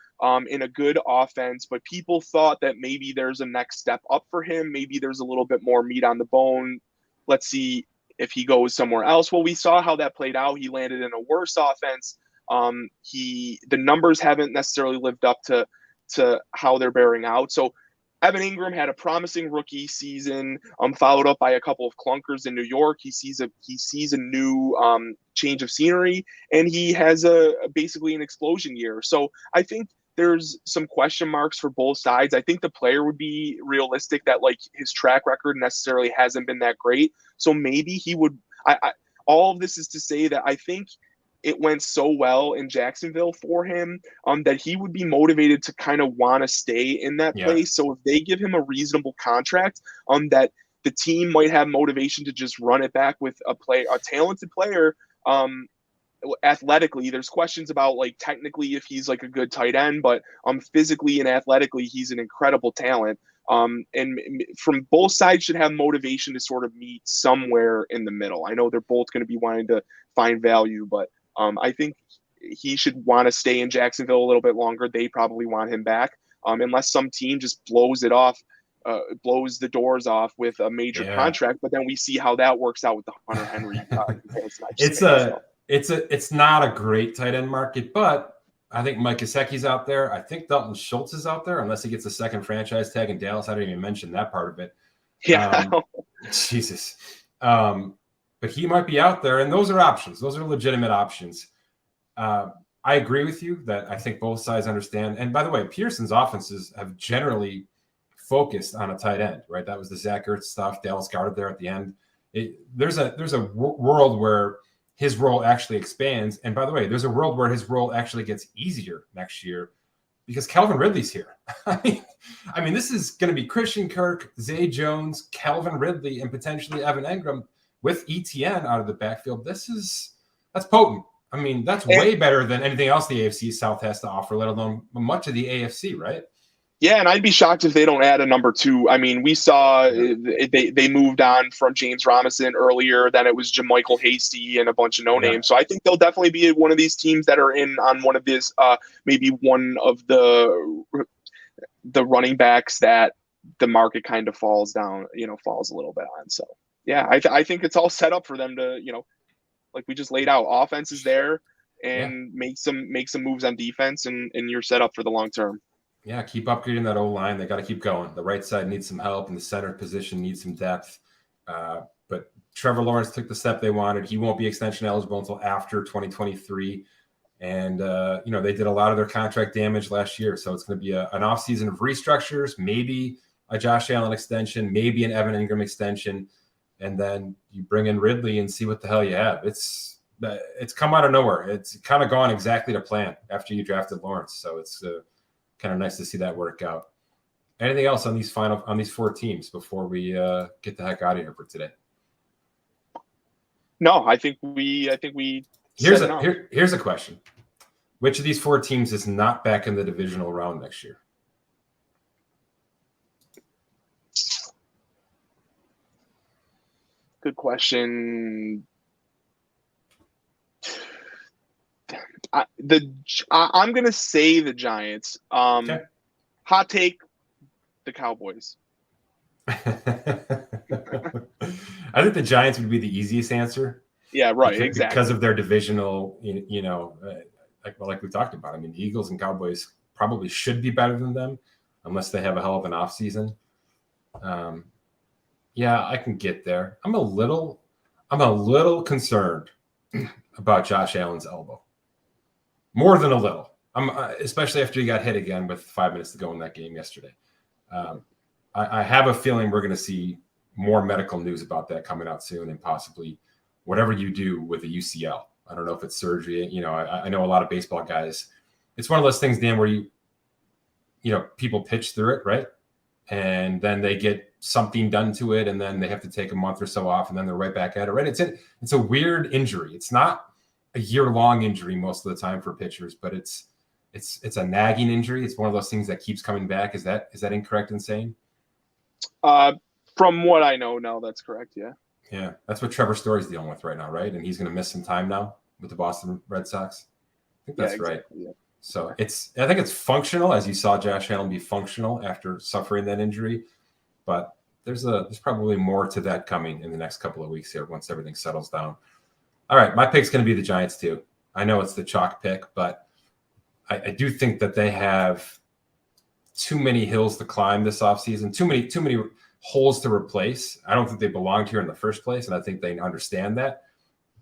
In a good offense, but people thought that maybe there's a next step up for him. Maybe there's a little bit more meat on the bone. Let's see if he goes somewhere else. Well, we saw how that played out. He landed in a worse offense. The numbers haven't necessarily lived up to how they're bearing out. So Evan Engram had a promising rookie season, followed up by a couple of clunkers in New York. He sees a new change of scenery, and he has basically an explosion year. So I think there's some question marks for both sides. I think the player would be realistic that his track record necessarily hasn't been that great. So maybe he would. All of this is to say that I think it went so well in Jacksonville for him that he would be motivated to kind of want to stay in that place. So if they give him a reasonable contract, that the team might have motivation to just run it back with a talented player. Athletically, there's questions about technically if he's a good tight end, but physically and athletically, he's an incredible talent. And from both sides should have motivation to sort of meet somewhere in the middle. I know they're both going to be wanting to find value, but I think he should want to stay in Jacksonville a little bit longer. They probably want him back, unless some team just blows the doors off with a major contract. But then we see how that works out with the Hunter Henry comparison. It's not a great tight end market, but I think Mike Gesicki's out there. I think Dalton Schultz is out there, unless he gets a second franchise tag in Dallas. I didn't even mention that part of it. Yeah. Jesus. But he might be out there, and those are options. Those are legitimate options. I agree with you that I think both sides understand. And by the way, Pearson's offenses have generally focused on a tight end, right? That was the Zach Ertz stuff. Dallas Goedert there at the end. There's a world where his role actually expands. And by the way, there's a world where his role actually gets easier next year because Calvin Ridley's here. I mean, this is going to be Christian Kirk, Zay Jones, Calvin Ridley, and potentially Evan Engram with ETN out of the backfield. That's potent. I mean, that's way better than anything else the AFC South has to offer, let alone much of the AFC, right? Yeah, and I'd be shocked if they don't add a number two. I mean, we saw they moved on from James Robinson earlier. Then it was JaMychal Hasty and a bunch of no-names. So I think they'll definitely be one of these teams that are in on one of these, maybe one of the running backs that the market kind of falls down, falls a little bit on. So, yeah, I think it's all set up for them to, like we just laid out, offense is there and make some moves on defense, and you're set up for the long term. Yeah, keep upgrading that O-line. They got to keep going. The right side needs some help, and the center position needs some depth. But Trevor Lawrence took the step they wanted. He won't be extension eligible until after 2023. And, they did a lot of their contract damage last year. So it's going to be an offseason of restructures, maybe a Josh Allen extension, maybe an Evan Engram extension. And then you bring in Ridley and see what the hell you have. It's come out of nowhere. It's kind of gone exactly to plan after you drafted Lawrence. So it's kind of nice to see that work out. Anything else on these four teams before we get the heck out of here for today? No, I think we. Here's a question: which of these four teams is not back in the divisional round next year? Good question. I'm gonna say the Giants. Okay. Hot take: the Cowboys. I think the Giants would be the easiest answer. Yeah, right. Exactly. Because of their divisional, like we talked about. I mean, the Eagles and Cowboys probably should be better than them, unless they have a hell of an offseason. Yeah, I can get there. I'm a little concerned about Josh Allen's elbow. More than a little. Especially after he got hit again with 5 minutes to go in that game yesterday. I have a feeling we're going to see more medical news about that coming out soon, and possibly whatever you do with a UCL. I don't know if it's surgery. I know a lot of baseball guys. It's one of those things, Dan, where people pitch through it, right? And then they get something done to it, and then they have to take a month or so off, and then they're right back at it, right? It's a weird injury. It's not a year-long injury most of the time for pitchers, but it's a nagging injury. It's one of those things that keeps coming back. Is that incorrect in saying? From what I know, no, that's correct. Yeah. Yeah, that's what Trevor Story's dealing with right now, right? And he's going to miss some time now with the Boston Red Sox. I think that's right. Yeah. So I think it's functional, as you saw Josh Allen be functional after suffering that injury. But there's probably more to that coming in the next couple of weeks here once everything settles down. All right, my pick's going to be the Giants too. I know it's the chalk pick, but I do think that they have too many hills to climb this offseason, too many holes to replace. I don't think they belonged here in the first place, and I think they understand that.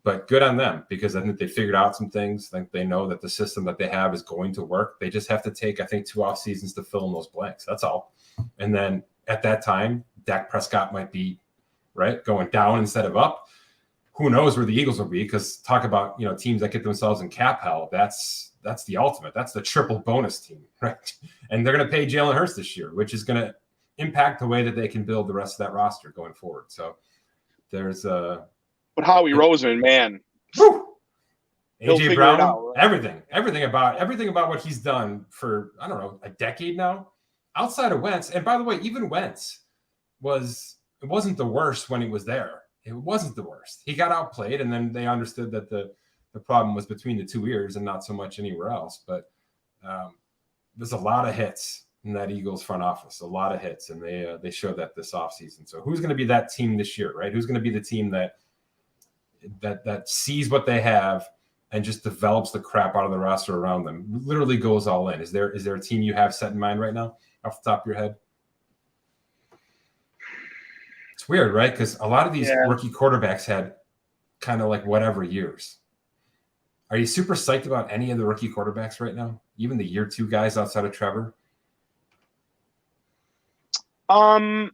But good on them, because I think they figured out some things. I think they know that the system that they have is going to work. They just have to take, I think, 2 off seasons to fill in those blanks. That's all. And then at that time, Dak Prescott might be right going down instead of up. Who knows where the Eagles will be? Because talk about teams that get themselves in cap hell. That's the ultimate. That's the triple bonus team, right? And they're going to pay Jalen Hurts this year, which is going to impact the way that they can build the rest of that roster going forward. So there's But Howie Roseman, man. Whew. AJ Brown, out, right? everything about what he's done for, I don't know, a decade now, outside of Wentz. And by the way, even Wentz wasn't the worst when he was there. It wasn't the worst. He got outplayed, and then they understood that the problem was between the 2 ears and not so much anywhere else. But there's a lot of hits in that Eagles front office, a lot of hits, and they showed that this offseason. So who's going to be that team this year, right? Who's going to be the team that sees what they have and just develops the crap out of the roster around them, literally goes all in? Is there a team you have set in mind right now off the top of your head? It's weird, right? Because a lot of these rookie quarterbacks had kind of like whatever years. Are you super psyched about any of the rookie quarterbacks right now? Even the year 2 guys outside of Trevor? I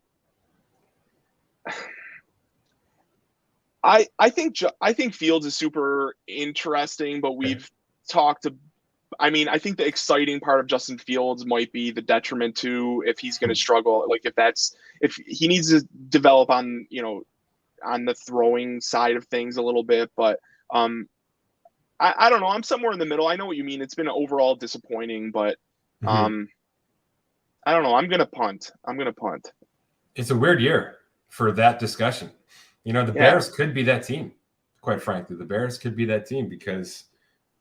think Fields is super interesting, but we've talked. I think the exciting part of Justin Fields might be the detriment too, if he's going to struggle. Like if he needs to develop on the throwing side of things a little bit, but I don't know. I'm somewhere in the middle. I know what you mean. It's been overall disappointing, but I don't know. I'm going to punt. It's a weird year for that discussion. The Bears could be that team, quite frankly. The Bears could be that team because,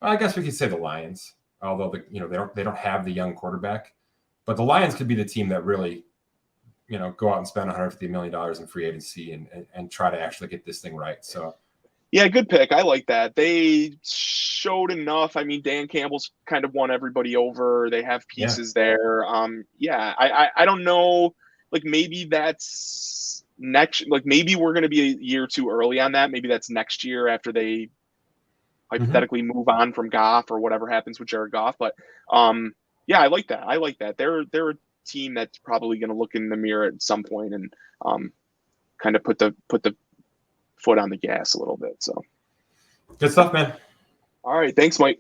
well, I guess we could say the Lions, although they don't have the young quarterback. But the Lions could be the team that really, go out and spend $150 million in free agency and try to actually get this thing right. So, yeah, good pick. I like that. They showed enough. Dan Campbell's kind of won everybody over. They have pieces there. I don't know. Like maybe that's next. Like maybe we're going to be a year too early on that. Maybe that's next year after they hypothetically move on from Goff or whatever happens with Jared Goff. But I like that. They're a team that's probably going to look in the mirror at some point and kind of put the foot on the gas a little bit. So good stuff, man. All right. Thanks, Mike.